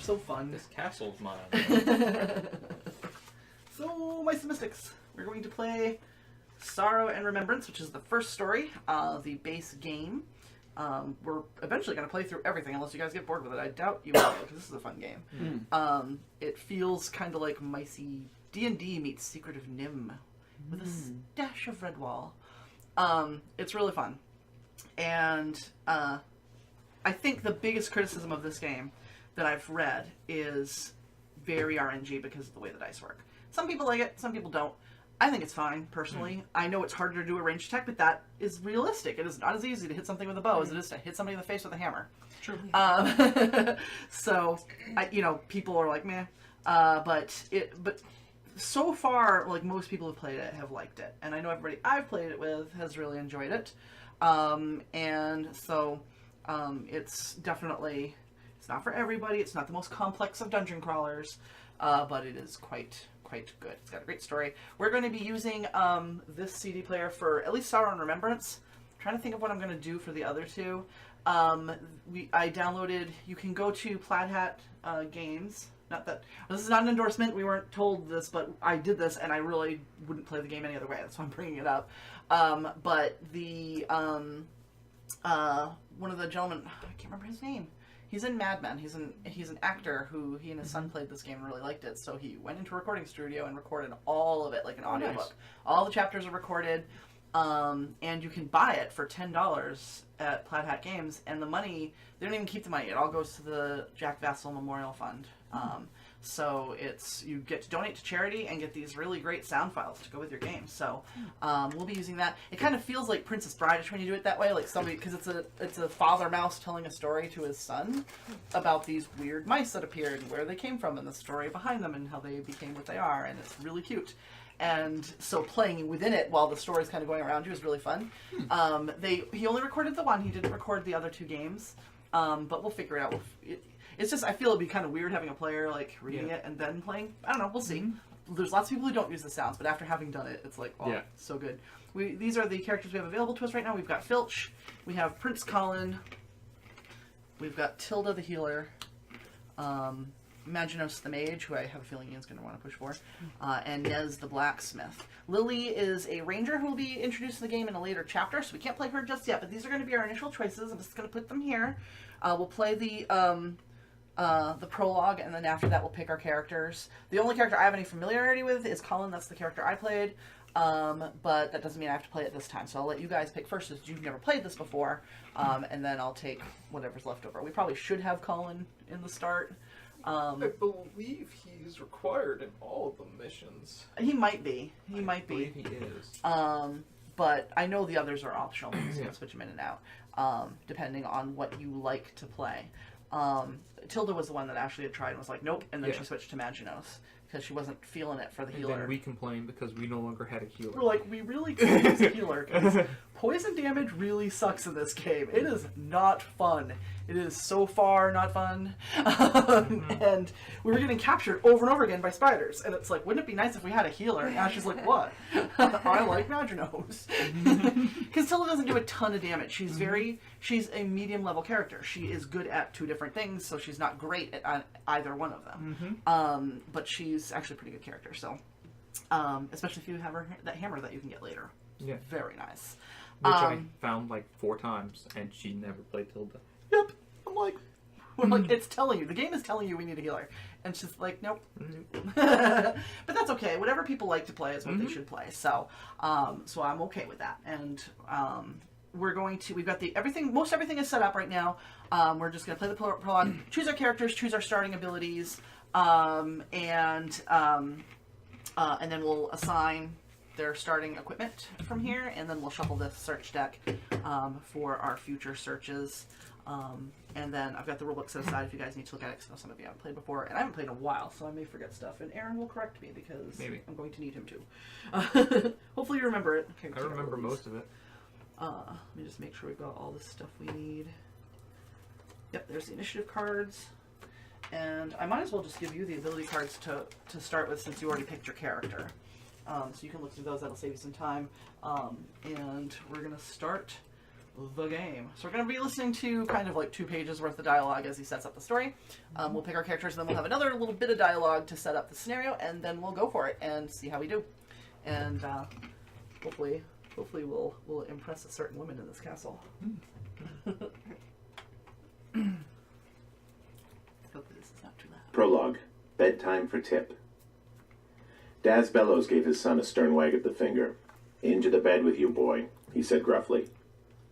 so fun. This castle's mine. So, Mice and Mystics. We're going to play Sorrow and Remembrance, which is the first story of the base game. We're eventually going to play through everything, unless you guys get bored with it. I doubt you will, because this is a fun game. It feels kind of like Micey D&D meets Secret of Nim, with a dash of Redwall. It's really fun. And I think the biggest criticism of this game that I've read is very RNG because of the way the dice work. Some people like it, some people don't. I think it's fine, personally. I know it's harder to do a ranged attack, but that is realistic. It is not as easy to hit something with a bow as it is to hit somebody in the face with a hammer. True. So, people are like, meh. But so far, like, most people who've played it have liked it. And I know everybody I've played it with has really enjoyed it. And so, it's definitely, it's not for everybody. It's not the most complex of dungeon crawlers, but it is quite good. It's got a great story. We're going to be using this CD player for at least Sorrow and Remembrance. I'm trying to think of what I'm going to do for the other two. I downloaded, you can go to Plaid Hat Games. Not that, this is not an endorsement, we weren't told this, but I did this and I really wouldn't play the game any other way. That's why I'm bringing it up. But the, one of the gentlemen, I can't remember his name. He's in Mad Men. He's an actor who he and his son played this game and really liked it. So he went into a recording studio and recorded all of it like an audiobook. Nice. All the chapters are recorded, and you can buy it for $10 at Plaid Hat Games. And the money, they don't even keep the money. It all goes to the Jack Vassell Memorial Fund. So you get to donate to charity and get these really great sound files to go with your game. So we'll be using that. It kind of feels like Princess Bride-ish when you do it that way, like somebody, because it's a father mouse telling a story to his son about these weird mice that appeared and where they came from and the story behind them and how they became what they are, and it's really cute. And so playing within it while the story's kind of going around you is really fun. He only recorded the one. He didn't record the other two games, but we'll figure it out. It's just, I feel it'd be kind of weird having a player, like, reading it and then playing. I don't know, we'll see. There's lots of people who don't use the sounds, but after having done it, it's like, oh, so good. These are the characters we have available to us right now. We've got Filch, we have Prince Colin, we've got Tilda the Healer, Imaginos the Mage, who I have a feeling Ian's going to want to push for, and Nez the Blacksmith. Lily is a ranger who will be introduced in the game in a later chapter, so we can't play her just yet, but these are going to be our initial choices. I'm just going to put them here. We'll play the prologue, and then after that we'll pick our characters. The only character I have any familiarity with is Colin. That's the character I played, but that doesn't mean I have to play it this time. So I'll let you guys pick first, since you've never played this before, and then I'll take whatever's left over. We probably should have Colin in the start. I believe he's required in all of the missions. He might be. He might be. I believe he is. But I know the others are optional. So you can switch them in and out, depending on what you like to play. Tilda was the one that Ashley had tried and was like, nope, and then she switched to Maginos because she wasn't feeling it for the healer. And then we complained because we no longer had a healer. We're like, we really could use a healer because poison damage really sucks in this game. It is not fun. It is so far not fun. And we were getting captured over and over again by spiders. And it's like, wouldn't it be nice if we had a healer? And Ashley's like, what? I like Maginos. Because Tilda doesn't do a ton of damage. She's a medium level character. She is good at two different things, so she's not great at either one of them. But she's actually a pretty good character. So, especially if you have that hammer that you can get later. Yeah. Very nice. Which I found like 4 times, and she never played Tilda. Yep. I'm like, like, it's telling you. The game is telling you we need a healer. And it's just like, nope. But that's okay. Whatever people like to play is what they should play. So, so I'm okay with that. And we've got most everything is set up right now. We're just going to play the prologue, choose our characters, choose our starting abilities, and then we'll assign their starting equipment from here, and then we'll shuffle the search deck for our future searches. And then I've got the rulebook set aside if you guys need to look at it, because I know some of you haven't played before, and I haven't played in a while, so I may forget stuff, and Aaron will correct me, because I'm going to need him to. Hopefully you remember it. Okay, I remember most of it. Let me just make sure we've got all the stuff we need. Yep, there's the initiative cards. And I might as well just give you the ability cards to start with, since you already picked your character. So you can look through those, that'll save you some time. And we're going to start the game. So we're going to be listening to kind of like 2 pages worth of dialogue as he sets up the story. We'll pick our characters, and then we'll have another little bit of dialogue to set up the scenario, and then we'll go for it and see how we do. And hopefully we'll impress a certain woman in this castle. Hopefully this is not too loud. Prologue. Bedtime for Tip. Daz Bellows gave his son a stern wag of the finger. "Into the bed with you, boy," he said gruffly.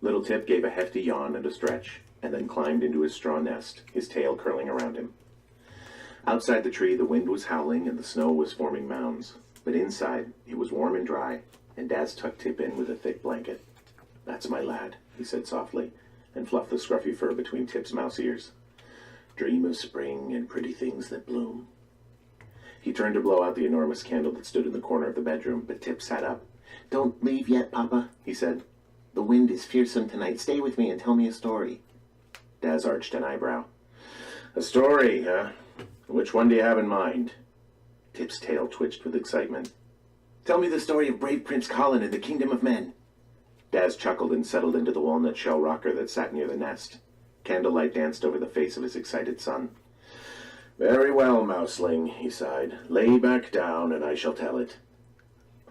Little Tip gave a hefty yawn and a stretch, and then climbed into his straw nest, his tail curling around him. Outside the tree, the wind was howling and the snow was forming mounds. But inside, it was warm and dry, and Daz tucked Tip in with a thick blanket. "That's my lad," he said softly, and fluffed the scruffy fur between Tip's mouse ears. "Dream of spring and pretty things that bloom." He turned to blow out the enormous candle that stood in the corner of the bedroom, but Tip sat up. "Don't leave yet, Papa," he said. "The wind is fearsome tonight. Stay with me and tell me a story." Daz arched an eyebrow. "A story, huh? Which one do you have in mind?" Tip's tail twitched with excitement. "Tell me the story of brave Prince Colin and the Kingdom of Men." Daz chuckled and settled into the walnut shell rocker that sat near the nest. Candlelight danced over the face of his excited son. "Very well, Mouseling," he sighed. "Lay back down and I shall tell it.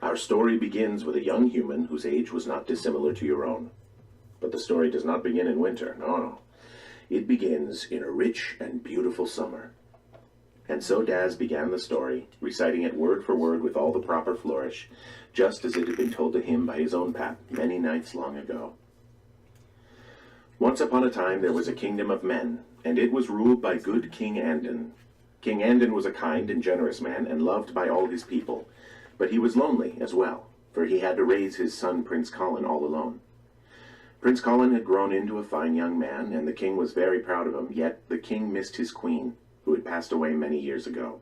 Our story begins with a young human whose age was not dissimilar to your own. But the story does not begin in winter, no. It begins in a rich and beautiful summer." And so Daz began the story, reciting it word for word with all the proper flourish, just as it had been told to him by his own pap many nights long ago. Once upon a time there was a kingdom of men, and it was ruled by good King Andon. King Andon was a kind and generous man, and loved by all his people, but he was lonely as well, for he had to raise his son Prince Colin all alone. Prince Colin had grown into a fine young man, and the king was very proud of him, yet the king missed his queen, who had passed away many years ago.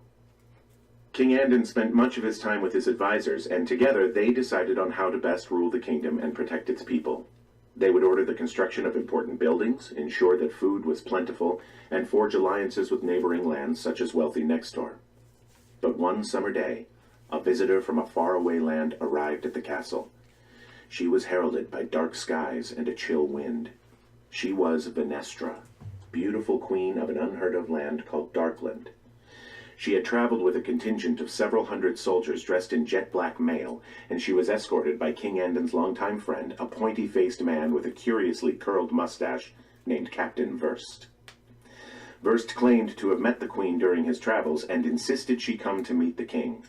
King Andon spent much of his time with his advisors, and together they decided on how to best rule the kingdom and protect its people. They would order the construction of important buildings, ensure that food was plentiful, and forge alliances with neighboring lands such as wealthy Nextor. But one summer day, a visitor from a faraway land arrived at the castle. She was heralded by dark skies and a chill wind. She was Venestra, beautiful queen of an unheard-of land called Darkland. She had traveled with a contingent of several hundred soldiers dressed in jet-black mail, and she was escorted by King Andon's longtime friend, a pointy-faced man with a curiously curled mustache named Captain Verst. Verst claimed to have met the queen during his travels and insisted she come to meet the king.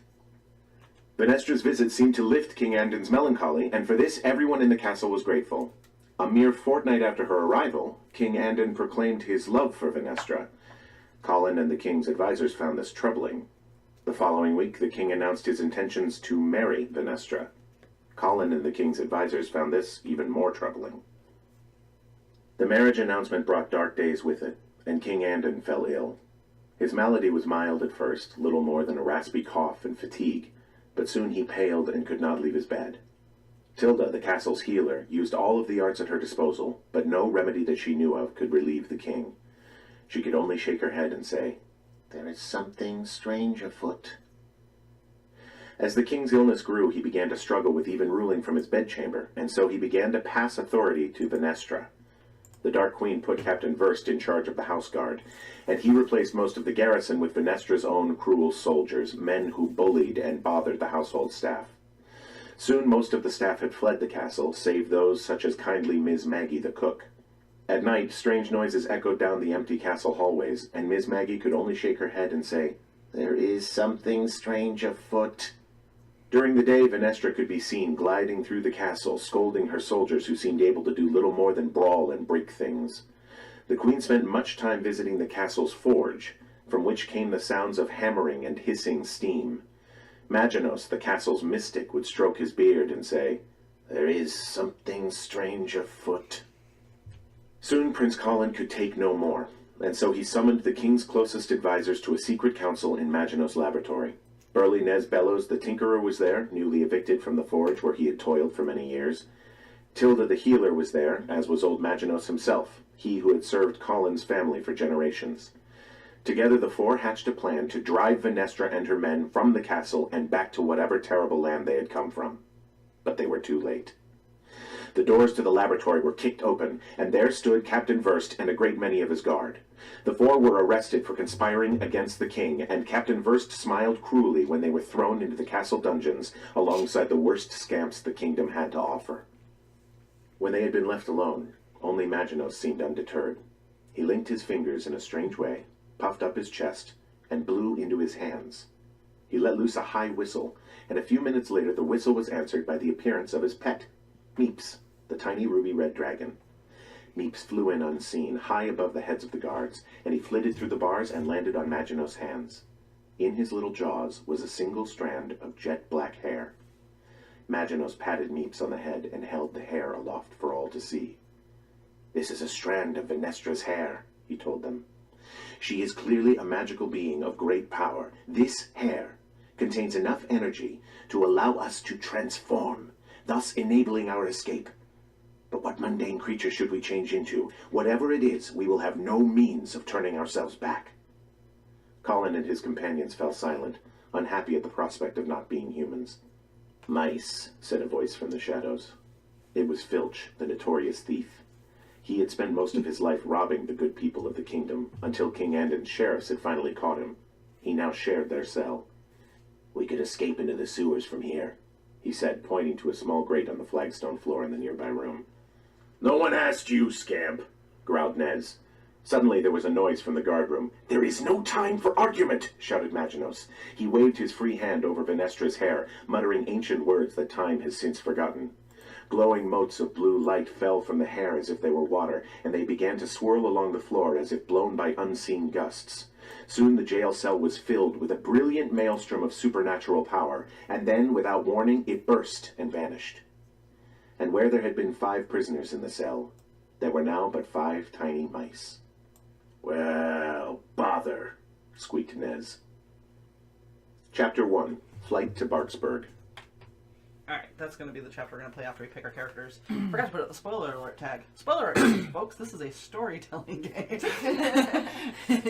Venestra's visit seemed to lift King Andon's melancholy, and for this everyone in the castle was grateful. A mere fortnight after her arrival, King Andon proclaimed his love for Venestra. Colin and the king's advisors found this troubling. The following week, the king announced his intentions to marry Venestra. Colin and the king's advisors found this even more troubling. The marriage announcement brought dark days with it, and King Andon fell ill. His malady was mild at first, little more than a raspy cough and fatigue, but soon he paled and could not leave his bed. Tilda, the castle's healer, used all of the arts at her disposal, but no remedy that she knew of could relieve the king. She could only shake her head and say, "There is something strange afoot." As the king's illness grew, he began to struggle with even ruling from his bedchamber, and so he began to pass authority to Venestra. The Dark Queen put Captain Verst in charge of the house guard, and he replaced most of the garrison with Venestra's own cruel soldiers, men who bullied and bothered the household staff. Soon most of the staff had fled the castle, save those such as kindly Miss Maggie the cook. At night, strange noises echoed down the empty castle hallways, and Miss Maggie could only shake her head and say, "There is something strange afoot." During the day, Venestra could be seen gliding through the castle, scolding her soldiers who seemed able to do little more than brawl and break things. The queen spent much time visiting the castle's forge, from which came the sounds of hammering and hissing steam. Maginos, the castle's mystic, would stroke his beard and say, "There is something strange afoot." Soon Prince Colin could take no more, and so he summoned the king's closest advisors to a secret council in Maginos' laboratory. Burly Nez Bellows the tinkerer was there, newly evicted from the forge where he had toiled for many years. Tilda the healer was there, as was old Maginos himself, he who had served Colin's family for generations. Together the four hatched a plan to drive Venestra and her men from the castle and back to whatever terrible land they had come from. But they were too late. The doors to the laboratory were kicked open, and there stood Captain Verst and a great many of his guard. The four were arrested for conspiring against the king, and Captain Verst smiled cruelly when they were thrown into the castle dungeons alongside the worst scamps the kingdom had to offer. When they had been left alone, only Maginot seemed undeterred. He linked his fingers in a strange way, puffed up his chest, and blew into his hands. He let loose a high whistle, and a few minutes later the whistle was answered by the appearance of his pet, Meeps, the tiny ruby-red dragon. Meeps flew in unseen, high above the heads of the guards, and he flitted through the bars and landed on Maginot's hands. In his little jaws was a single strand of jet-black hair. Maginot patted Meeps on the head and held the hair aloft for all to see. "This is a strand of Venestra's hair," he told them. "She is clearly a magical being of great power. This hair contains enough energy to allow us to transform, thus enabling our escape. But what mundane creature should we change into? Whatever it is, we will have no means of turning ourselves back." Colin and his companions fell silent, unhappy at the prospect of not being humans. "Mice," said a voice from the shadows. It was Filch, the notorious thief. He had spent most of his life robbing the good people of the kingdom, until King Andon's sheriffs had finally caught him. He now shared their cell. "We could escape into the sewers from here," he said, pointing to a small grate on the flagstone floor in the nearby room. "No one asked you, scamp," growled Nez. Suddenly there was a noise from the guardroom. "There is no time for argument," shouted Maginot. He waved his free hand over Venestra's hair, muttering ancient words that time has since forgotten. Glowing motes of blue light fell from the hair as if they were water, and they began to swirl along the floor as if blown by unseen gusts. Soon the jail cell was filled with a brilliant maelstrom of supernatural power, and then, without warning, it burst and vanished. And where there had been 5 prisoners in the cell, there were now but 5 tiny mice. "Well, bother," squeaked Nez. Chapter 1. Flight to Barksburg. Alright, that's going to be the chapter we're going to play after we pick our characters. Forgot to put up the spoiler alert tag. Spoiler alert, folks, this is a storytelling game.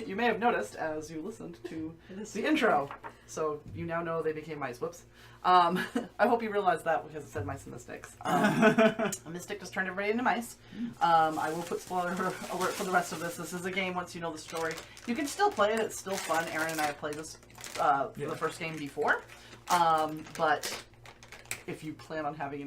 You may have noticed as you listened to the intro. So you now know they became mice. Whoops. I hope you realized that because it said mice and mystics. A mystic just turned everybody into mice. I will put spoiler alert for the rest of this. This is a game once you know the story. You can still play it. It's still fun. Aaron and I have played this the first game before. But if you plan on having a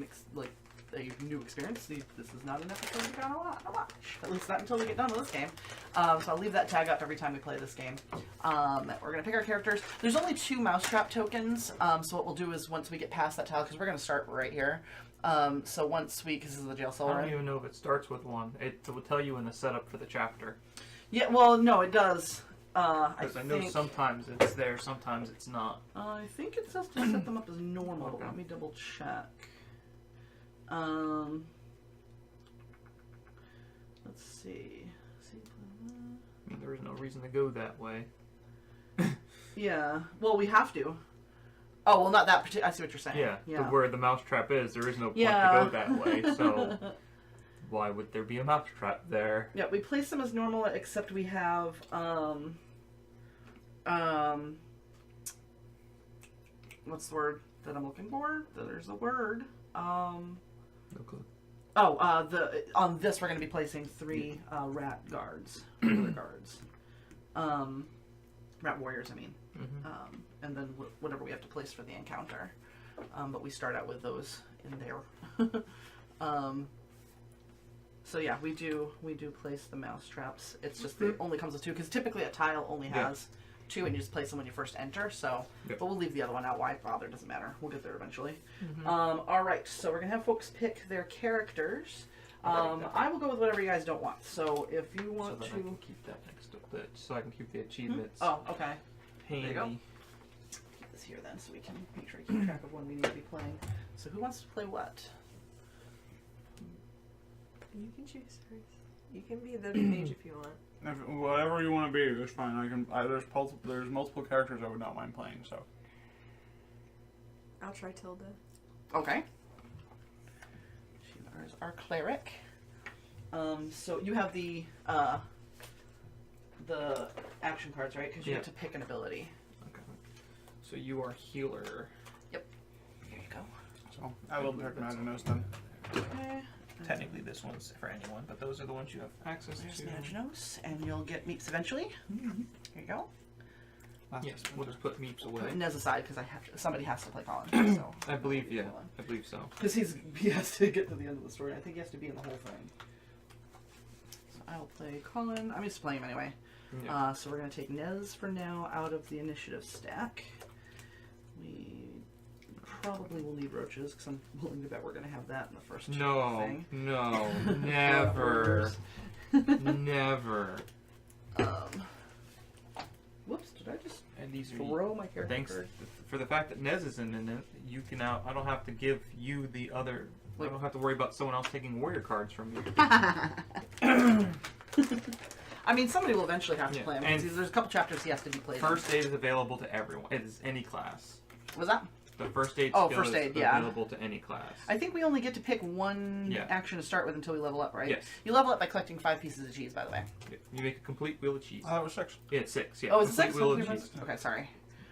new experience, this is not an episode you're gonna watch. At least not until we get done with this game. So I'll leave that tag up every time we play this game. We're gonna pick our characters. There's only 2 mousetrap tokens. So what we'll do is once we get past that tile, because we're gonna start right here. So once because this is the jail cell. I don't even know if it starts with one. It will tell you in the setup for the chapter. Yeah, well, no, it does. Because I know sometimes it's there, sometimes it's not. I think it says to set them up as normal. Okay. Let me double check. Let's see. I mean, there is no reason to go that way. Yeah. Well, we have to. Oh, well, not that particular. I see what you're saying. Yeah. Where the mousetrap is, there is no point to go that way. So why would there be a mousetrap there? Yeah, we place them as normal, except we have what's the word that I'm looking for? There's a word. No clue. On this we're going to be placing 3 rat guards, regular guards, rat warriors. I mean, and then whatever we have to place for the encounter. But we start out with those in there. So yeah, we do place the mouse traps. It's just it only comes with 2 because typically a tile only has 2, and you just place them when you first enter. So, but we'll leave the other one out. Why bother? Doesn't matter. We'll get there eventually. All right, so we're gonna have folks pick their characters. I will go with whatever you guys don't want. So if you want so to I can keep that next to the, so I can keep the achievements. Oh, okay. Handy. There you go. Keep this here then, so we can make sure we keep track of when we need to be playing. So who wants to play what? You can choose first. You can be the mage if you want. Whatever you want to be, it's fine. There's multiple characters I would not mind playing, so. I'll try Tilda. Okay. She is our cleric. So you have the action cards, right? Because you have to pick an ability. Okay. So you are healer. Yep. Here you go. So I will pick Maginot then. Okay. technically this one's for anyone, but those are the ones you have access There's to. Naginos, and you'll get Meeps eventually. Here you go. Yes, we'll just put Meeps away. Put Nez aside because somebody has to play Colin. So I believe, yeah. I believe so. because he has to get to the end of the story. I think he has to be in the whole thing. So I'll play Colin. I'm just playing him anyway. Yeah. So we're gonna take Nez for now out of the initiative stack. We probably will need roaches because I'm willing to bet we're gonna have that in the first thing. No, never. Never. Whoops! Did I just And these are throw my character thanks card? for the fact that Nez is in it. You can now. I don't have to give you the other. I don't have to worry about someone else taking warrior cards from you. I mean, somebody will eventually have to Yeah, play him. and There's a couple chapters he has to be played. First aid is available to everyone. It is any class. Was that? The first aid Oh, skill first aid, is yeah. available to any class. I think we only get to pick one Yeah. action to start with until we level up, right? Yes. You level up by collecting 5 pieces of cheese, by the way. You make a complete wheel of cheese. Oh, that was 6. Yeah, it's 6. Yeah. Oh, is it complete 6? wheel of cheese. Okay, sorry.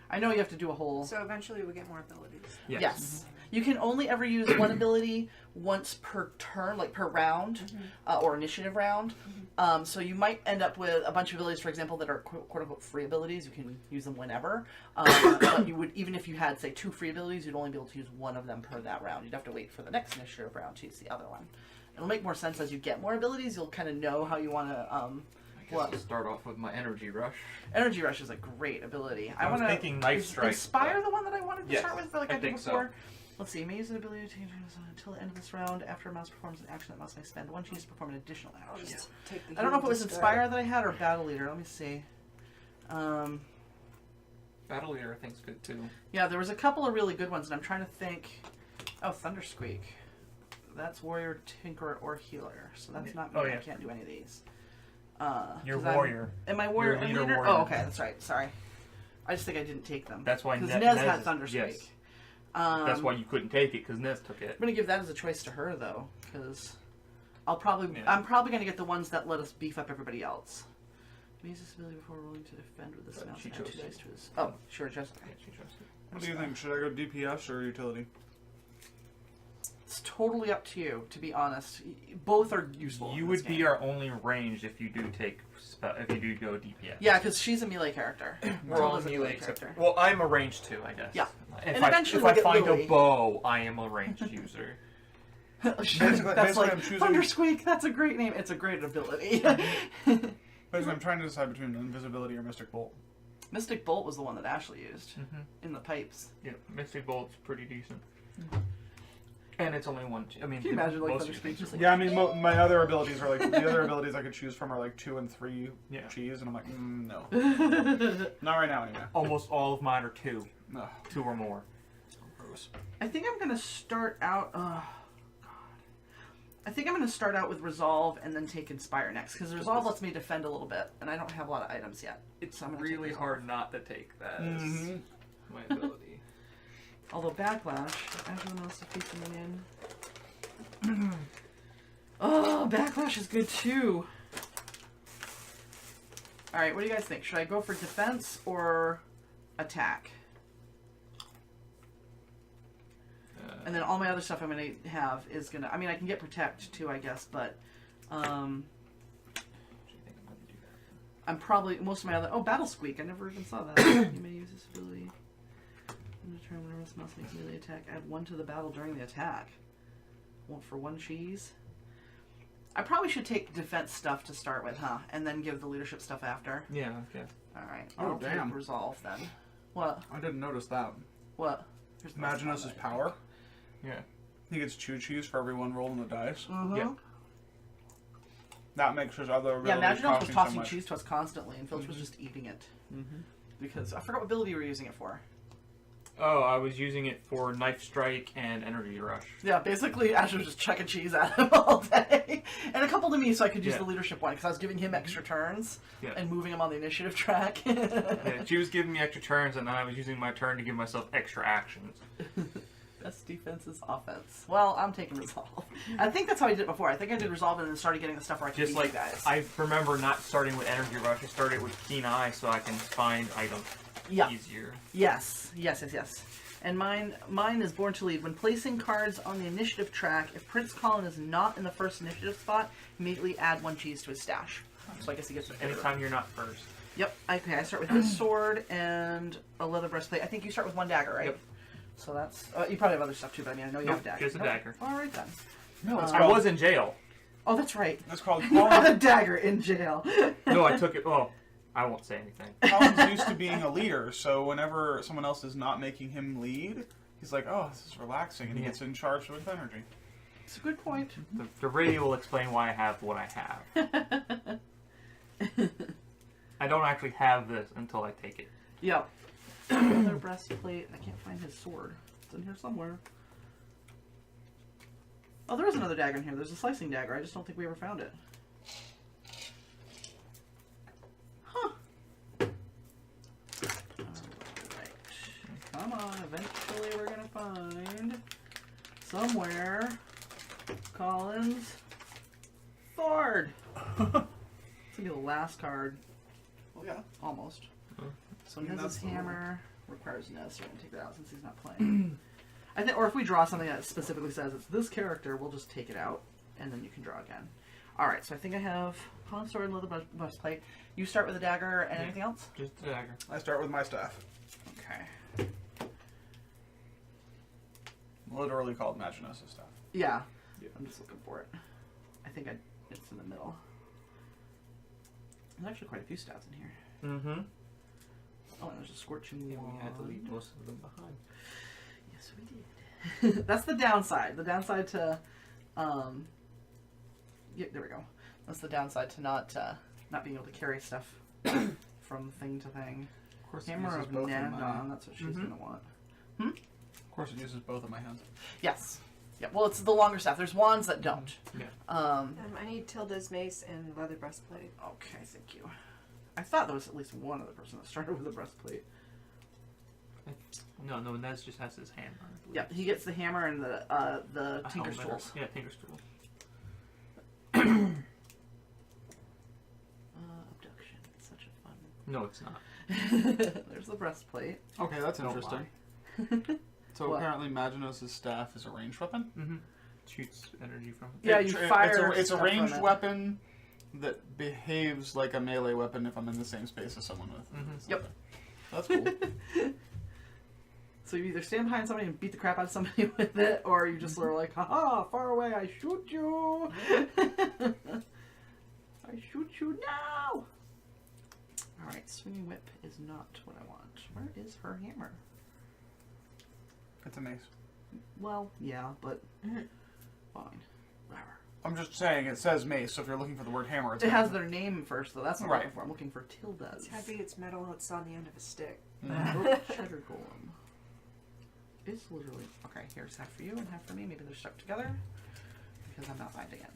I know you have to do a whole... So eventually we get more abilities. Yes. You can only ever use one ability once per turn, like per round, or initiative round. So you might end up with a bunch of abilities, for example, that are quote-unquote free abilities. You can use them whenever. But you would, even if you had, say, 2 free abilities, you'd only be able to use one of them per that round. You'd have to wait for the next initiative round to use the other one. It'll make more sense as you get more abilities. You'll kind of know how you want to... I'll start off with my energy rush. Energy Rush is a great ability. I was want to thinking Knife Strike. Inspire the one that I wanted to Yes, start with, like I I did think so. before. Let's see. May use an ability to change until the end of this round. After a mouse performs an action, that mouse may spend 1 cheese to perform an additional I'll action. just take the I don't know if it was heal to Inspire that I had or Battle Leader. Let me see. Battle Leader, I think, is good too. Yeah, there was a couple of really good ones, and I'm trying to think. Oh, Thundersqueak. That's Warrior, Tinkerer, or Healer. So that's not me. Oh, yeah. I can't do any of these. You're 'Cause warrior. Am I warrior? You're and leader leader? warrior. Oh, okay, that's right. Sorry. I just think I didn't take them. That's why because Nez Nez had is- Thundersqueak. yes. That's why you couldn't take it, because Nez took it. I'm gonna give that as a choice to her though, because I'm Yeah. probably gonna get the ones that let us beef up everybody else. Use this ability before rolling to defend with this But mouse. she Add chose 2 dice to his. to. Oh, sure, just okay. Yeah, she trusts it. What do you think? Should I go DPS or utility? It's totally up to you. To be honest, both are useful. You in would this be game. our only ranged if you do take if you do go DPS. Yeah, because she's a melee character. We're all Matilda's a melee except character. well, I'm a ranged too, I guess. Yeah. If And eventually if we'll I get find Lily. a bow, I am a ranged user. That's basically like I'm choosing- Thundersqueak. That's a great name. It's a great ability. Basically, I'm trying to decide between invisibility or Mystic Bolt. Mystic Bolt was the one that Ashley used in the pipes. Yeah, Mystic Bolt's pretty decent. And it's only one. I mean, Can you imagine, like, most of your Thundersqueak things just are- like- Yeah, I mean, my other abilities are like the other abilities I could choose from are like 2 and 3 Yeah. cheese, and I'm like, no, not right now anyway. almost all of mine are 2, No. 2 or more. I think I'm gonna start out. Oh God. I think I'm gonna start out with Resolve and then take Inspire next because Resolve lets me defend a little bit, and I don't have a lot of items yet. It's So I'm gonna take really Resolve. hard not to take that as Mhm. my ability. Although Backlash, after the mouse defeats a minion. Oh, Backlash is good too. All right, what do you guys think? Should I go for defense or attack? And then all my other stuff I'm gonna have is gonna. I mean, I can get protect too, I guess, but I'm probably most of my other. Oh, Battle Squeak! I never even saw that. You may use this ability. In return, whenever this mouse makes a melee attack, add 1 to the battle during the attack. For 1 cheese. I probably should take defense stuff to start with, huh? And then give the leadership stuff after. Yeah, okay. All right. Oh, I'll damn. take Resolve then. What? I didn't notice that. What? Here's the Imaginos' best power. Yeah. He gets 2 cheese for every 1 roll in the dice. Mm-hmm. Yeah. That makes his other Yeah, abilities Imaginos was costing so tossing much. cheese to us constantly, and Filch was just eating it. Because I forgot what ability you were using it for. Oh, I was using it for Knife Strike and Energy Rush. Yeah, basically, Ash was just chucking cheese at him all day. And a couple to me, so I could use Yeah. the leadership one, because I was giving him extra turns Yeah. and moving him on the initiative track. Yeah, she was giving me extra turns, and then I was using my turn to give myself extra actions. Best defense is offense. Well, I'm taking Resolve. I think that's how I did it before. I think I did Resolve and then started getting the stuff where I could Just beat like, you guys. I remember not starting with Energy Rush, I started with Keen Eye so I can find items Yeah. easier. Yes. And mine is Born to Lead. When placing cards on the initiative track, if Prince Colin is not in the first initiative spot, immediately add 1 cheese to his stash. So I guess he gets it. Anytime you're not first. Yep. Okay, I start with this sword and a leather breastplate. I think you start with 1 dagger, right? Yep. So that's... you probably have other stuff too, but I mean, I know you have a dagger. Just a dagger. All right, then. No, it's I was in jail. Oh, that's right. That's called You have a Collins. dagger in jail. No, I took it. Well, I won't say anything. Collins used to being a leader, so whenever someone else is not making him lead, he's like, oh, this is relaxing, and he gets in charge with energy. It's a good point. The radio will explain why I have what I have. I don't actually have this until I take it. Yep. Leather breastplate. I can't find his sword. It's in here somewhere. Oh, there is another dagger in here. There's a slicing dagger. I just don't think we ever found it. Huh. Alright. Come on. Eventually we're going to find somewhere Colin's sword. It's going to be the last card. Well, yeah. Almost. So he I mean, has his that's the hammer. Requires no, so we're going to take that out since he's not playing. I think, or if we draw something that specifically says it's this character, we'll just take it out, and then you can draw again. Alright, so I think I have Colin's sword and leather breastplate. You start with a dagger and anything else? Just a dagger. I start with my staff. Okay. Literally called Maginus' staff. Yeah. Yeah. I'm just looking for it. I think it's in the middle. There's actually quite a few stats in here. Mm-hmm. Oh, and there's a scorching Yeah, wand. we had to leave most of them behind. Yes, we did. That's the downside. The downside to, yeah, there we go. That's the downside to not being able to carry stuff from thing to thing. Of course, it Hammer uses of both of my. Nandon. That's what she's gonna want. Of course, it uses both of my hands. Yes. Yeah. Well, it's the longer stuff. There's wands that don't. Yeah. I need Tilda's mace and leather breastplate. Okay. Thank you. I thought there was at least one other person that started with a breastplate. No, Nez just has his hammer. I believe. Yeah. He gets the hammer and the A tinker's helmet or- tools. Yeah, tinker's tools. Abduction. It's such a fun. No, it's not. There's the breastplate. Okay, that's No interesting. So What? apparently Maginus' staff is a ranged weapon? Mm-hmm. Shoots energy from it. Yeah, you fire It's a stuff ranged from it. weapon that behaves like a melee weapon if I'm in the same space as someone with. Mhm. Something. That's cool. So you either stand behind somebody and beat the crap out of somebody with it, or you just sort of like, haha, far away, I shoot you! I shoot you now! Alright, swinging whip is not what I want. Where is her hammer? It's a mace. Well, yeah, but fine. Rawr. I'm just saying, it says mace, so if you're looking for the word hammer, it's It has hammer. their name first, though. That's not what I'm looking for. I'm looking for Tilda's. It's heavy, it's metal, it's on the end of a stick. Cheddar golem. It's literally... Okay, here's half for you and half for me. Maybe they're stuck together. Because I'm not finding it.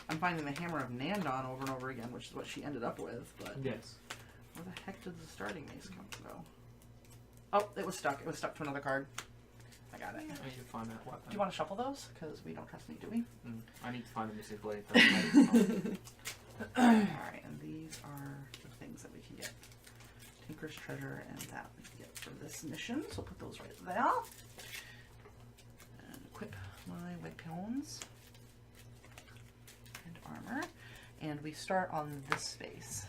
I'm finding the Hammer of Nandon over and over again, which is what she ended up with, but Yes. where the heck did the starting mace come from, though? Oh, it was stuck. It was stuck to another card. I got it. I need to find that weapon. Do you want to shuffle those? Because we don't trust me, do we? I need to find a missing blade. That's my problem. Alright, and these are the things that we can get. Tinker's Treasure and that we can get for this mission, so we'll put those right there. And equip my weapons and armor. And we start on this space.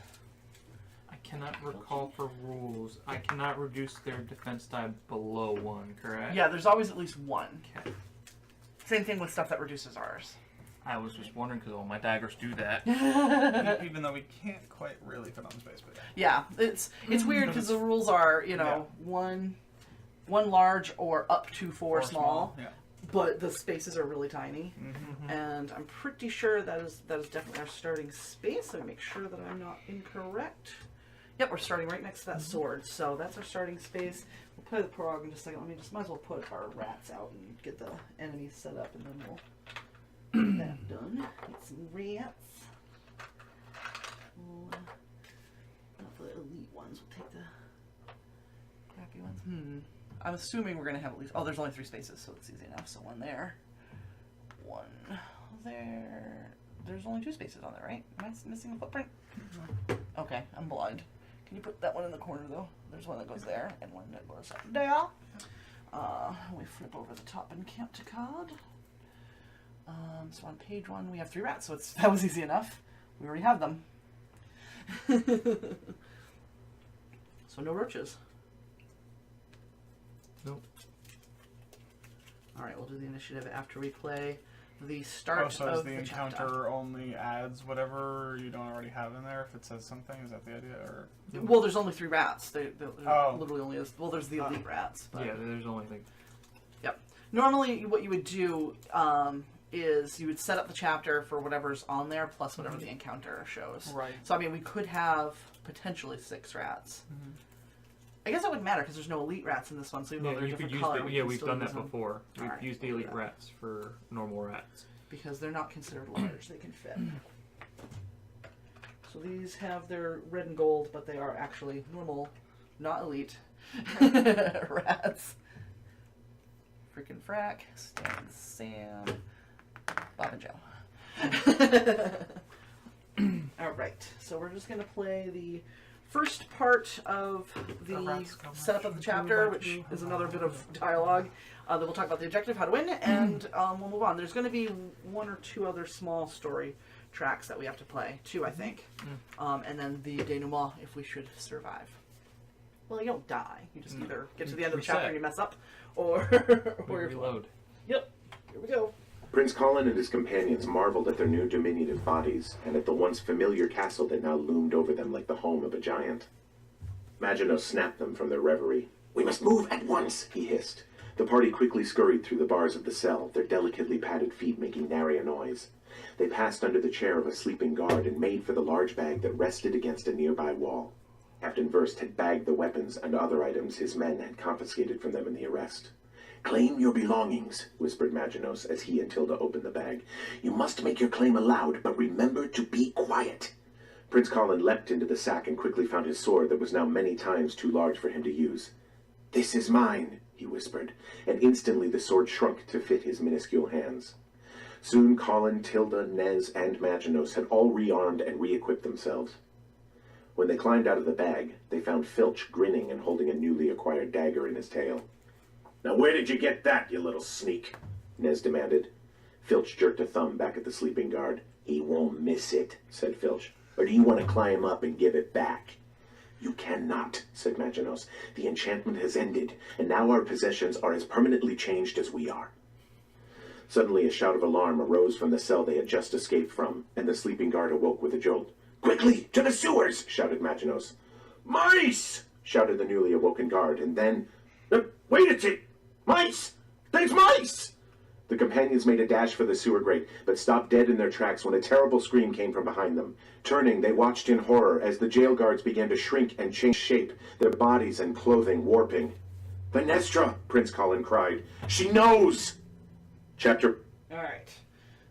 I cannot recall for rules. I cannot reduce their defense die below 1, correct? Yeah, there's always at least one. Okay. Same thing with stuff that reduces ours. I was just wondering because all my daggers do that. Even though we can't quite really fit on space, but Yeah, it's weird because the rules are, you know, one large or up to four small. Yeah. But the spaces are really tiny, Mm-hmm. and I'm pretty sure that is definitely our starting space. So I make sure that I'm not incorrect. Yep, we're starting right next to that sword, so that's our starting space. We'll play the prologue in just a second. Let me just might as well put our rats out and get the enemies set up, and then we'll get that done. Get some rats. We'll, not the elite ones. We'll take the crappy ones. I'm assuming we're going to have at least... Oh, there's only 3 spaces, so it's easy enough. So one there. One there. there's only 2 spaces on there, right? Am I missing a footprint? Okay, I'm blind. Can you put that one in the corner, though? There's one that goes there, and one that goes up there. We flip over the top and count to card. So on page 1, we have 3 rats, so that was easy enough. We already have them. So no roaches. Nope. Alright, we'll do the initiative after we play the start so of the encounter chapter. only adds whatever you don't already have in there if it says something? Is that the idea? Or Well, there's only 3 rats. There Oh. literally only is. Well, there's the elite rats. But Yeah, there's only like. Yep. Normally, what you would do is you would set up the chapter for whatever's on there plus whatever the encounter shows. Right. So, I mean, we could have potentially 6 rats. Mhm. I guess that wouldn't matter because there's no elite rats in this one, so even though they're you could different use color, the, we yeah, can we've still done use that them. before. We've Alright, used the we'll do elite that. rats for normal rats. Because they're not considered large, they can fit. So these have their red and gold, but they are actually normal, not elite rats. Freaking Frack, Stan, Sam, Bob and Joe. Alright, so we're just going to play the first part of the setup of the chapter, which is another bit of dialogue. Then we'll talk about the objective, how to win, and we'll move on. There's going to be 1 or 2 other small story tracks that we have to play. 2, I think. And then the denouement, if we should survive. Well, you don't die. You just either get to the end of the chapter and you mess up, or We you're reload. Yep. Here we go. Prince Colin and his companions marveled at their new diminutive bodies, and at the once familiar castle that now loomed over them like the home of a giant. Maginot snapped them from their reverie. "We must move at once," he hissed. The party quickly scurried through the bars of the cell, their delicately padded feet making nary a noise. They passed under the chair of a sleeping guard and made for the large bag that rested against a nearby wall. Captain Verst had bagged the weapons and other items his men had confiscated from them in the arrest. "Claim your belongings," whispered Maginot as he and Tilda opened the bag. "You must make your claim aloud, but remember to be quiet." Prince Colin leapt into the sack and quickly found his sword that was now many times too large for him to use. "This is mine," he whispered, and instantly the sword shrunk to fit his minuscule hands. Soon Colin, Tilda, Nez, and Maginot had all rearmed and re-equipped themselves. When they climbed out of the bag, they found Filch grinning and holding a newly acquired dagger in his tail. "Now where did you get that, you little sneak?" Nez demanded. Filch jerked a thumb back at the sleeping guard. "He won't miss it," said Filch. "Or do you want to climb up and give it back?" "You cannot," said Maginot. "The enchantment has ended, and now our possessions are as permanently changed as we are." Suddenly a shout of alarm arose from the cell they had just escaped from, and the sleeping guard awoke with a jolt. "Quickly, to the sewers!" shouted Maginot. "Mice!" shouted the newly awoken guard, and then... "Wait a tick! Mice! There's mice!" The companions made a dash for the sewer grate, but stopped dead in their tracks when a terrible scream came from behind them. Turning, they watched in horror as the jail guards began to shrink and change shape, their bodies and clothing warping. "Venestra!" Prince Colin cried. "She knows!" Chapter... Alright.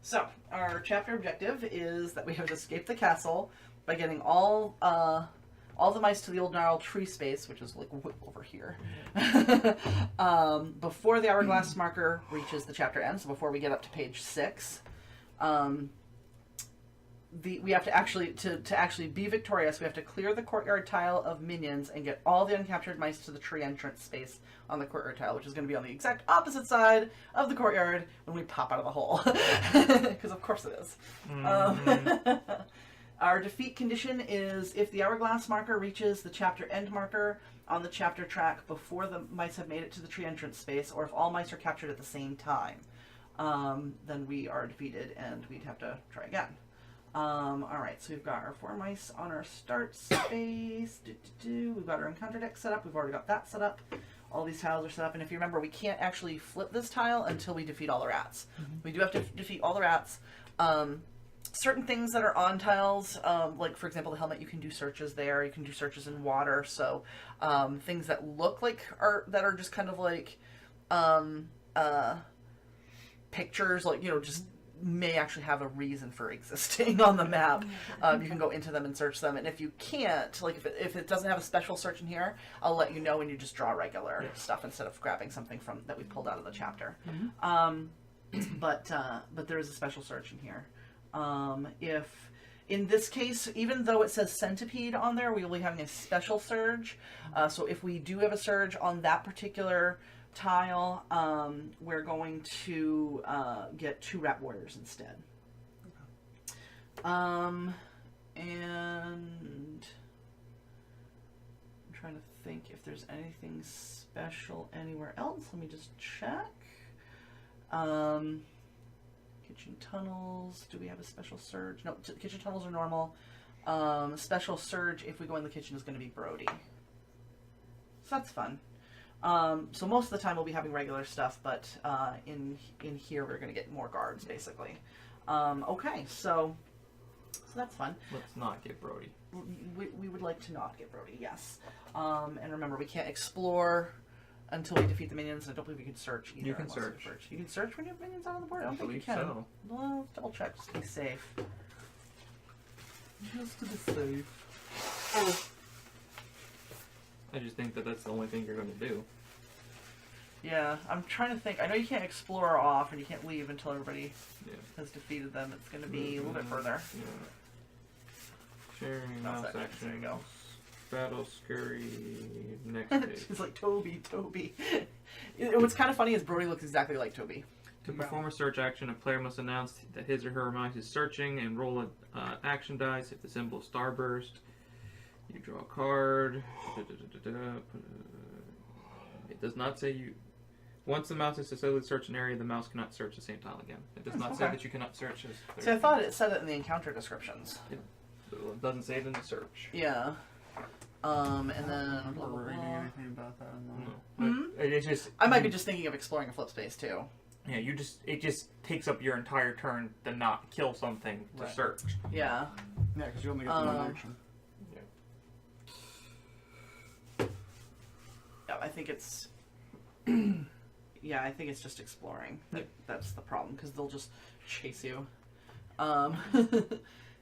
So, our chapter objective is that we have to escape the castle by getting all the mice to the old gnarled tree space, which is like over here, before the hourglass marker reaches the chapter end, so before we get up to page 6. We have to actually be victorious, we have to clear the courtyard tile of minions and get all the uncaptured mice to the tree entrance space on the courtyard tile, which is going to be on the exact opposite side of the courtyard when we pop out of the hole. Because of course it is. Our defeat condition is if the hourglass marker reaches the chapter end marker on the chapter track before the mice have made it to the tree entrance space, or if all mice are captured at the same time, then we are defeated and we'd have to try again. Alright, so we've got our 4 mice on our start space. We've got our encounter deck set up. We've already got that set up. All these tiles are set up. And if you remember, we can't actually flip this tile until we defeat all the rats. We do have to defeat all the rats. Certain things that are on tiles, like for example the helmet, you can do searches there. You can do searches in water. So things that look like that are just kind of like pictures, like, you know, just may actually have a reason for existing on the map. You can go into them and search them, and if you can't, like if it doesn't have a special search in here, I'll let you know when you just draw regular stuff instead of grabbing something from that we pulled out of the chapter. But there is a special search in here. If in this case, even though it says centipede on there, we will be having a special surge. So if we do have a surge on that particular tile, we're going to get 2 rat warriors instead. And I'm trying to think if there's anything special anywhere else. Let me just check. Kitchen tunnels. Do we have a special surge? No, kitchen tunnels are normal. Special surge, if we go in the kitchen, is going to be Brody. So that's fun. So most of the time we'll be having regular stuff, but in here we're going to get more guards, basically. Okay, so that's fun. Let's not get Brody. We would like to not get Brody, yes. And remember, we can't explore until we defeat the minions. I don't believe you can search either. You can search. You can search when you have minions on the board? I don't think you believe can. so. Well, let's double check just to be safe. Just to be safe. I just think that that's the only thing you're going to do. Yeah, I'm trying to think. I know you can't explore off and you can't leave until everybody has defeated them. It's going to be a little bit further. Yeah. Sharing Mouse mouse action, action. there you go. Battle scary next day. She's like, Toby. What's kind of funny is Brody looks exactly like Toby. To perform a search action, a player must announce that his or her mind is searching and roll an action dice. If the symbol is starburst, you draw a card. It does not say you... Once the mouse has successfully searched an area, the mouse cannot search the same tile again. It does not say that you cannot search as... See, I thought it said it in the encounter descriptions. It doesn't say it in the search. Yeah. And then... I don't remember reading anything about that. No. It's just... I might be just thinking of exploring a flip space, too. Yeah, it just takes up your entire turn to not kill something to Right. search. Yeah. Yeah, because you only get the one action. Yeah, I think it's... yeah, I think it's just exploring. That's the problem, because they'll just chase you.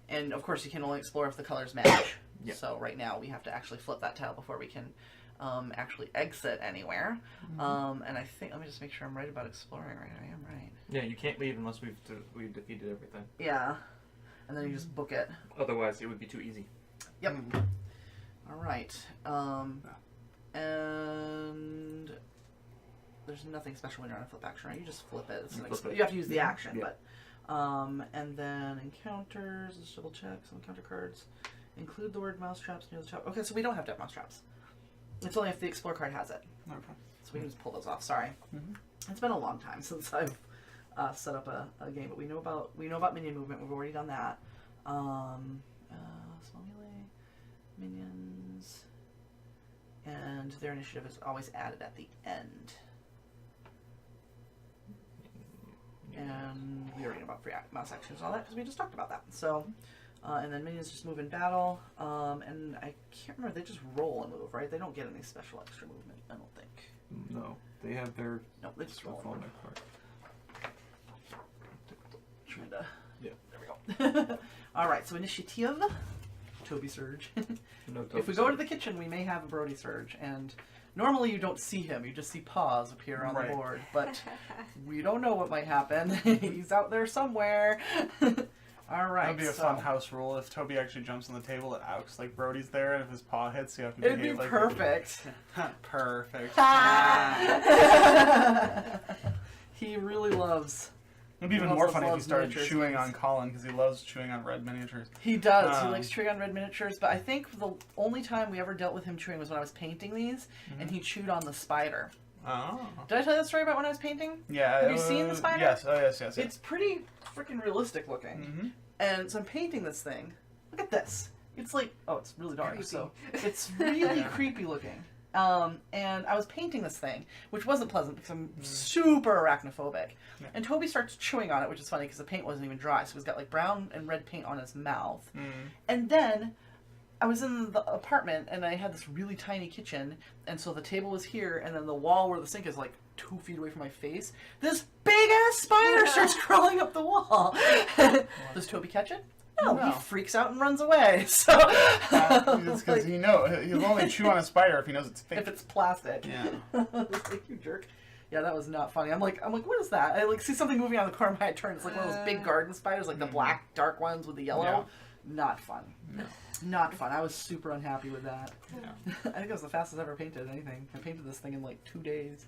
And, of course, you can only explore if the colors match. Yeah. So right now we have to actually flip that tile before we can actually exit anywhere. And I think... Let me just make sure I'm right about exploring. Right, I am right. Yeah, you can't leave unless we've defeated everything. Yeah. And then you just book it. Otherwise, it would be too easy. Yep. All right. And there's nothing special when you're on a flip action, right? You just flip it. You have to use the action, but and then encounters. Let's double check some encounter cards. Include the word mousetraps near the top. Okay, so we don't have to have mousetraps. It's only if the explore card has it. Okay. So we can just pull those off. Sorry. It's been a long time since I've set up a game, but we know about minion movement. We've already done that. Small melee minions. And their initiative is always added at the end. And we already know about free mouse actions and all that because we just talked about that. So, and then minions just move in battle. And I can't remember, they just roll and move, right? They don't get any special extra movement, I don't think. No, they have their... No, they just roll and move. Trying to... Yeah. There we go. Alright, so initiative. Toby Surge. No Toby If we go to Surge. the kitchen, we may have a Brody Surge, and normally you don't see him, you just see paws appear on the board, but we don't know what might happen. He's out there somewhere. Alright, That would be a fun house rule if Toby actually jumps on the table, it acts like Brody's there, and if his paw hits, you have to it'd be behave like perfect. Perfect. He really loves... It'd be even loves more those funny if he loves started miniatures. chewing on Colin, because he loves chewing on red miniatures. He does. He likes chewing on red miniatures, but I think the only time we ever dealt with him chewing was when I was painting these, and he chewed on the spider. Oh. Did I tell you that story about when I was painting? Yeah. Have you seen the spider? Yes. Oh, yes. It's pretty freaking realistic looking. And so I'm painting this thing. Look at this. It's like, oh, it's really dark, so it's really creepy looking. And I was painting this thing, which wasn't pleasant because I'm super arachnophobic. Yeah. And Toby starts chewing on it, which is funny because the paint wasn't even dry, so he's got like brown and red paint on his mouth. And then I was in the apartment and I had this really tiny kitchen, and so the table was here, and then the wall where the sink is like 2 feet away from my face. This big ass spider starts crawling up the wall. Does Toby catch it? No, he freaks out and runs away. So it's because he'll only chew on a spider if he knows it's fake. If it's plastic. Yeah. Thank you, jerk. Yeah, that was not funny. I'm like, what is that? I like see something moving on the corner of my eye turn. It's like one of those big garden spiders, like the black dark ones with the yellow. Yeah. Not fun. No. Not fun. I was super unhappy with that. Yeah. I think it was the fastest I ever painted anything. I painted this thing in like 2 days.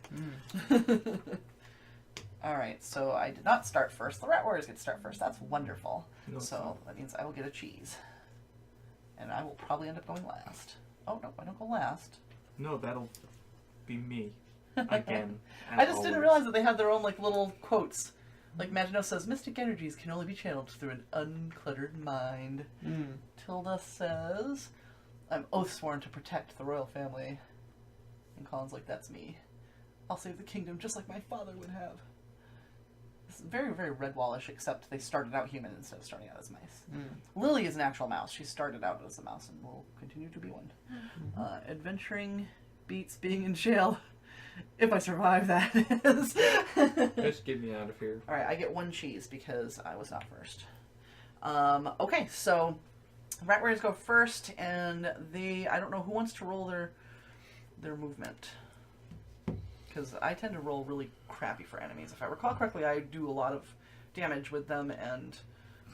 Alright, so I did not start first. The Rat Warriors get to start first. That's wonderful. No, So that means I will get a cheese. And I will probably end up going last. Oh, no, I don't go last. No, that'll be me. Again. I just didn't realize that they had their own like little quotes. Like Maginot says, mystic energies can only be channeled through an uncluttered mind. Tilda says, I'm oath sworn to protect the royal family. And Colin's like, that's me. I'll save the kingdom just like my father would have. It's very, very Redwallish, except they started out human instead of starting out as mice. Lily is an actual mouse. She started out as a mouse and will continue to be one. Adventuring beats being in jail. If I survive, that is. Just get me out of here. Alright, I get 1 cheese because I was not first. Okay, so Rat Warriors go first, and I don't know who wants to roll their movement. Because I tend to roll really crappy for enemies. If I recall correctly, I do a lot of damage with them, and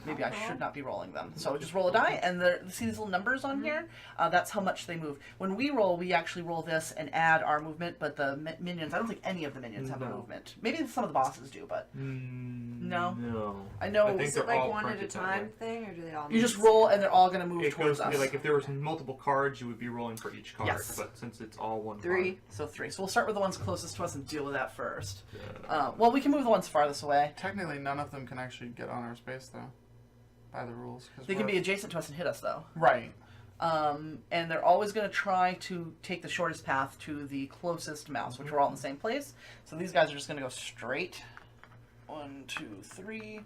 maybe I should not be rolling them. So just roll a die, and see these little numbers on here? That's how much they move. When we roll, we actually roll this and add our movement, but the minions, I don't think any of the minions have a movement. Maybe some of the bosses do, but no. No. I know. I think Is it they're like all one at a printed that time way. thing, or do they all? You move just the roll, same? and they're all going to move It towards goes us. like if there was multiple cards, you would be rolling for each card. Yes. But since it's all one 3. So 3. So we'll start with the ones closest to us and deal with that first. card. Well, we can move the ones farthest away. Technically, none of them can actually get on our space, though, by the rules. 'Cause They can we're- be adjacent to us and hit us, though. Right. And they're always going to try to take the shortest path to the closest mouse, which we're all in the same place. So these guys are just going to go straight. 1, 2, 3.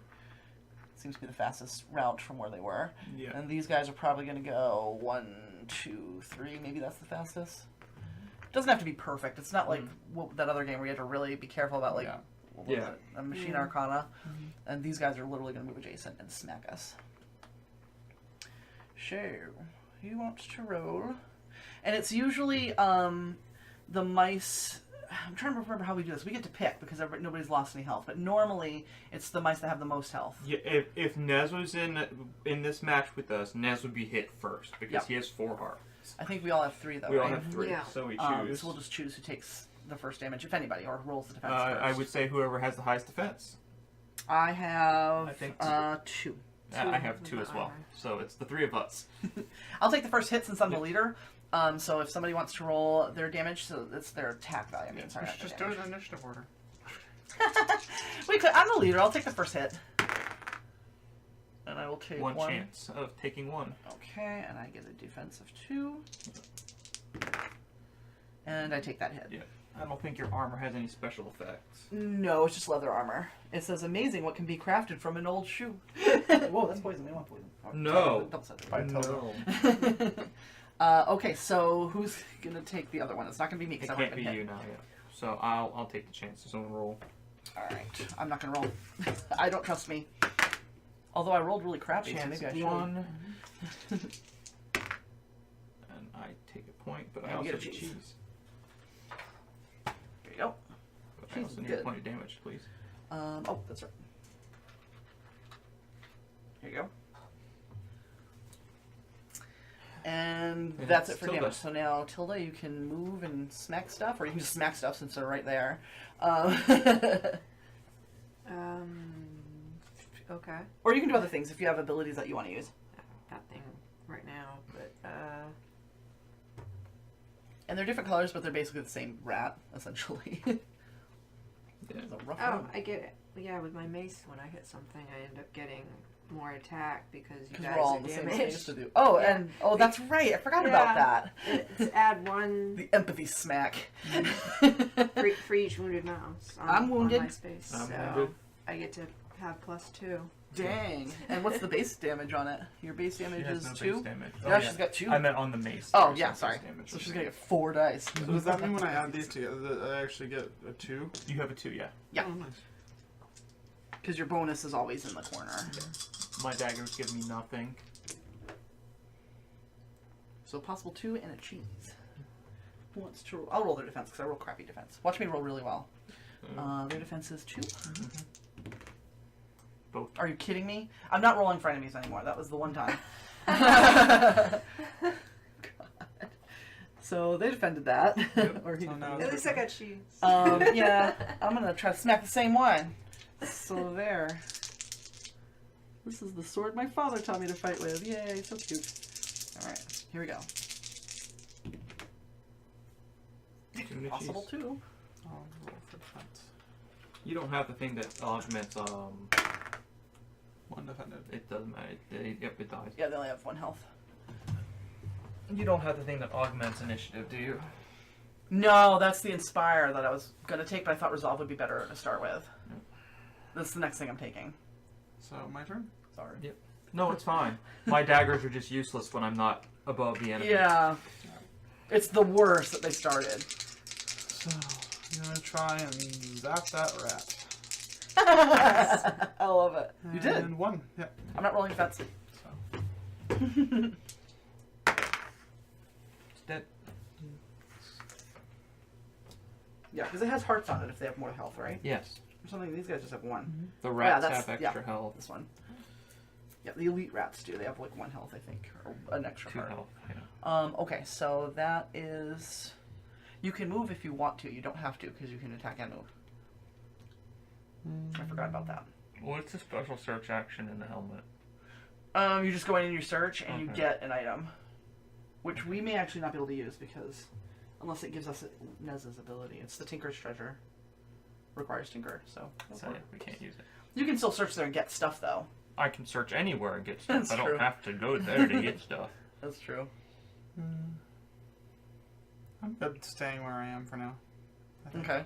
Seems to be the fastest route from where they were. Yeah. And these guys are probably going to go 1, 2, 3. Maybe that's the fastest. It doesn't have to be perfect. It's not like that other game where you have to really be careful about, like, what was it? A Machine Arcana. And these guys are literally going to move adjacent and smack us. So, who wants to roll? And it's usually the mice. I'm trying to remember how we do this. We get to pick because nobody's lost any health, but normally it's the mice that have the most health. Yeah, if Nez was in this match with us, Nez would be hit first because he has 4 hearts. I think we all have 3 though. We all right? have 3, Yeah. so we choose. So we'll just choose who takes the first damage, if anybody, or rolls the defense I first. would say whoever has the highest defense. I have I think 2. I have 2 as well. So it's the 3 of us. I'll take the first hit since I'm the leader. So if somebody wants to roll their damage, so it's their attack value. I mean, sorry, We should not just their do it damage. in initiative order. We could. I'm the leader. I'll take the first hit. And I will take 1 chance of taking 1. Okay, and I get a defense of 2. And I take that hit. Yeah. I don't think your armor has any special effects. No, it's just leather armor. It says amazing what can be crafted from an old shoe. Whoa, that's poison. They want poison. Oh, No. Don't set By it. Toto. Okay, so who's gonna take the other one? It's not gonna be me It because I'm can't not be gonna hit. you now, yeah. So I'll take the chance. Someone roll. All right, I'm not gonna roll. I don't trust me. Although I rolled really crappy, so maybe I should. 1. And I take a point, but I And you also get a get cheese. cheese. There you go. But I Cheese also is need good. a point of damage, please. Oh, that's right. Here you go. And And that's it it's for Tilda. damage. So now, Tilda, you can move and smack stuff, or you can just smack stuff since they're right there. Okay. Or you can do other things if you have abilities that you want to use. Nothing right now, but And they're different colors, but they're basically the same rat, essentially. Yeah. It's a rough oh, road. I get it. Yeah, with my mace, when I hit something, I end up getting more attack because you Because guys we're all are in the same damaged. space to do. Oh, Yeah. and that's right. I forgot about that. It's add 1 The empathy smack. for each wounded mouse. I'm wounded. On my space, I'm so wounded. I get to have +2. Dang. And what's the base damage on it? Your base damage She has is no 2? base damage. No, she's got 2. I meant on the mace. Oh, There's yeah, no base sorry. damage. So she's gonna get 4 dice. So does that mean when I add these together that I actually get a 2? You have a 2, yeah. Yeah. Oh, nice. Because your bonus is always in the corner. My daggers give me nothing. So possible 2 and a cheese. Who wants to roll? I'll roll their defense because I roll crappy defense. Watch me roll really well. Their defense is 2. Both. Are you kidding me? I'm not rolling for enemies anymore. That was the one time. God. So they defended that. Yep. Or he So now defended At least I got cheese. yeah, I'm gonna try to smack the same one. So there. This is the sword my father taught me to fight with. Yay, so cute. Alright, here we go. Possible too. I'll roll for defense. You don't have the thing that augments. One defended. It doesn't matter. Yep, it dies. Yeah, they only have 1 health. You don't have the thing that augments initiative, do you? No, that's the Inspire that I was gonna take, but I thought Resolve would be better to start with. That's the next thing I'm taking. So my turn? Sorry. Yep. No, it's fine. My daggers are just useless when I'm not above the enemy. Yeah. It's the worst that they started. So I'm gonna try and zap that rat. I love it. You did. And 1. Yeah. I'm not rolling defense. So It's dead. Yeah, because it has hearts on it if they have more health, right? Yes. Or something. These guys just have 1. The rats that's- have yeah. extra health. This one. Yeah, the elite rats do. They have like 1 health, I think, or an extra 2 heart. health. Yeah. Okay, so that is. You can move if you want to. You don't have to because you can attack and move. I forgot about that. What's the special search action in the helmet? You just go in and you search and you Okay. get an item, which we may actually not be able to use because unless it gives us Nez's ability, it's the Tinker's Treasure. Requires Tinker, so So we can't use it. you can still search there and get stuff though. I can search anywhere and get stuff. That's I don't true. have to go there to get stuff. That's true. I'm good staying where I am for now. I think. Okay.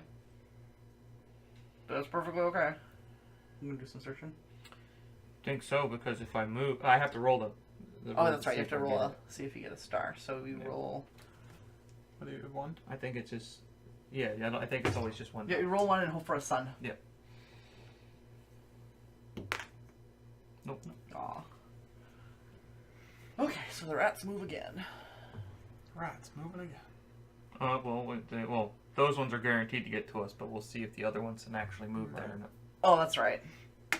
That's perfectly okay. I'm gonna do some searching. Think so because if I move, I have to roll the Oh, roll that's to right. see You have if to I roll get a see if you get a star. So we Yeah. roll. What do you have? 1? it. I think it's just yeah. I think it's always just 1. Yeah, you roll 1 and hope for a sun. Yep. Nope. Aw. Okay, so the rats move again. Rats moving again. Well, those ones are guaranteed to get to us, but we'll see if the other ones can actually move there or not. Oh, that's right. Too.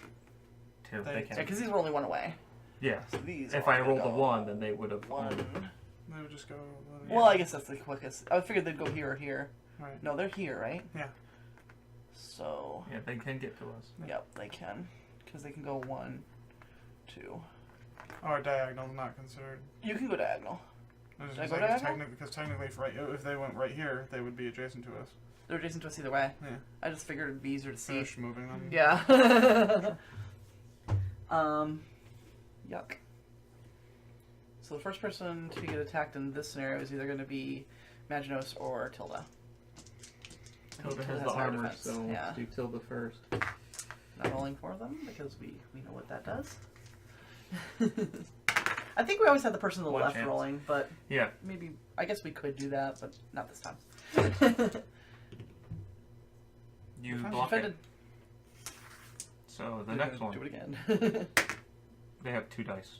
They They- Yeah, can. because these were only 1 away. Yeah. So these. If are I gonna rolled a go 1, then they would have. 1. They would just go. Well, I guess that's the quickest. I figured they'd go here or here. Right. No, they're here, right? Yeah. So, Yeah, they can get to us. yep, they can. Because they can go 1, 2. Or diagonal, not considered. You can go diagonal. I was Should I just go saying, diagonal? because technically, if they went right here, they would be adjacent to us. They're adjacent to us either way. Yeah. I just figured it'd be easier to see. Finish moving them. Yeah. Yuck. So the first person to get attacked in this scenario is either going to be Maginos or Tilda. Tilda has the no armor, defense. so Yeah. let's do Tilda first. Not rolling for them because we know what that does. I think we always had the person on the One left chance. rolling, but Yeah. maybe I guess we could do that, but not this time. You Defense. block Defended. it. So the next one, Do it again. they have 2 dice.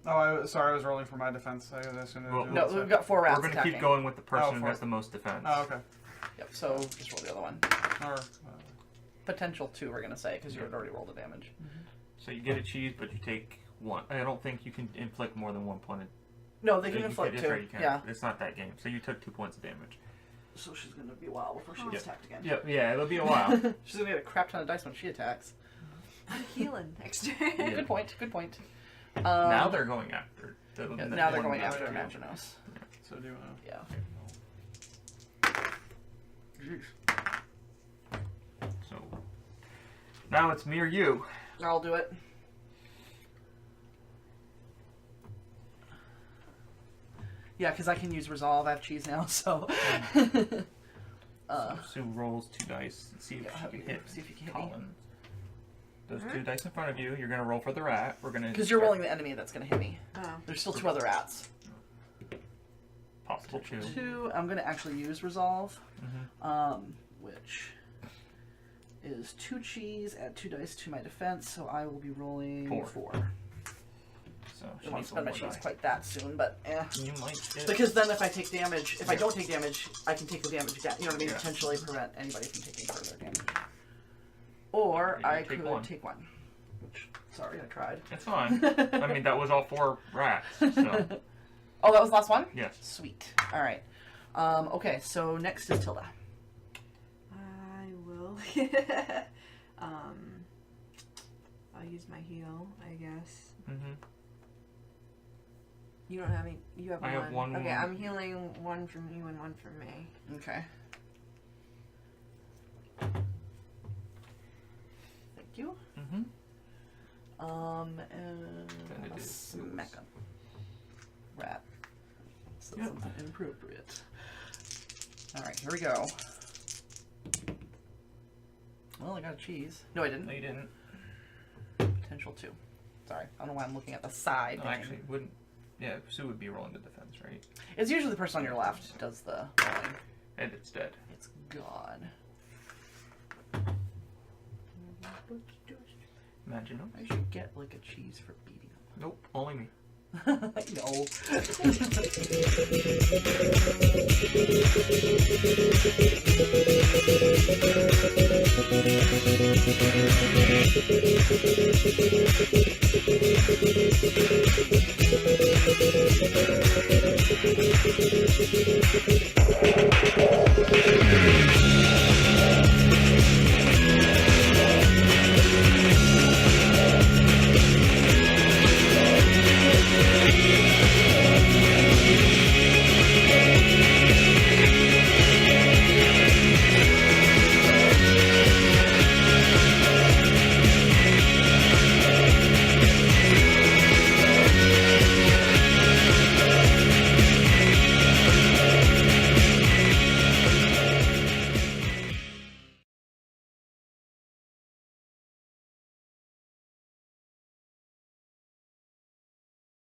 Oh, sorry, I was rolling for my defense. I assumed Well, No, we've got 4 rats We're going to attacking. keep going with the person Oh, who four. has the most defense. Oh, okay. Yep. So just roll the other one. Or, Potential 2, we're gonna say, because you had already rolled the damage. So you get a cheese, but you take 1. I don't think you can inflict more than 1 point of No, they so can you inflict that's 2. right, you can. Yeah. It's not that game. So you took 2 points of damage. So she's gonna be a while before she Yep. gets attacked again. Yeah, it'll be a while. She's gonna get a crap ton of dice when she attacks. I'm healing next turn. Yeah. Good point. Good point. Now they're going after. Yeah, now they're going after Imaginos. so do you want to... Yeah. So now it's me or you. I'll do it. Yeah, because I can use Resolve. I have cheese now, so. So Sue rolls 2 dice and see if Yeah, she can hit. see if you can hit me. Colin. Those 2 dice in front of you. You're gonna roll for the rat. We're gonna. Because you're rolling the enemy that's gonna hit me. Oh. There's still 2 other rats. Possible 2. 2. I'm gonna actually use Resolve, which is 2 cheese, add 2 dice to my defense, so I will be rolling 4. 4. so I she don't want needs to spend my one more cheese die. quite that soon, but You might get Because then if I take damage, if I don't take damage, I can take the damage down. You know what I mean? Yeah. Potentially prevent anybody from taking further damage. Or You I take could one. take one. Which, sorry, I tried. It's fine. I mean, that was all 4 rats, so Oh, that was the last one? yes. Sweet. Alright. Okay, so next is Tilda. I will. I'll use my heal, I guess. Mm-hmm. You don't have any. You have I one. have one Okay, more. I'm healing one from you and one from me. Okay. Thank you. Mm-hmm. And Then it a is smack him. Rat. So Yep. something inappropriate. Alright, here we go. Well, I got a cheese. No, I didn't. No, you didn't. Potential 2. Sorry, I don't know why I'm looking at the side. No, actually, wouldn't. Yeah, Sue would be rolling the defense, right? It's usually the person on your left does the rolling. And it's dead. It's gone. Imagine. No. I should get like a cheese for beating him. Nope, only me. No.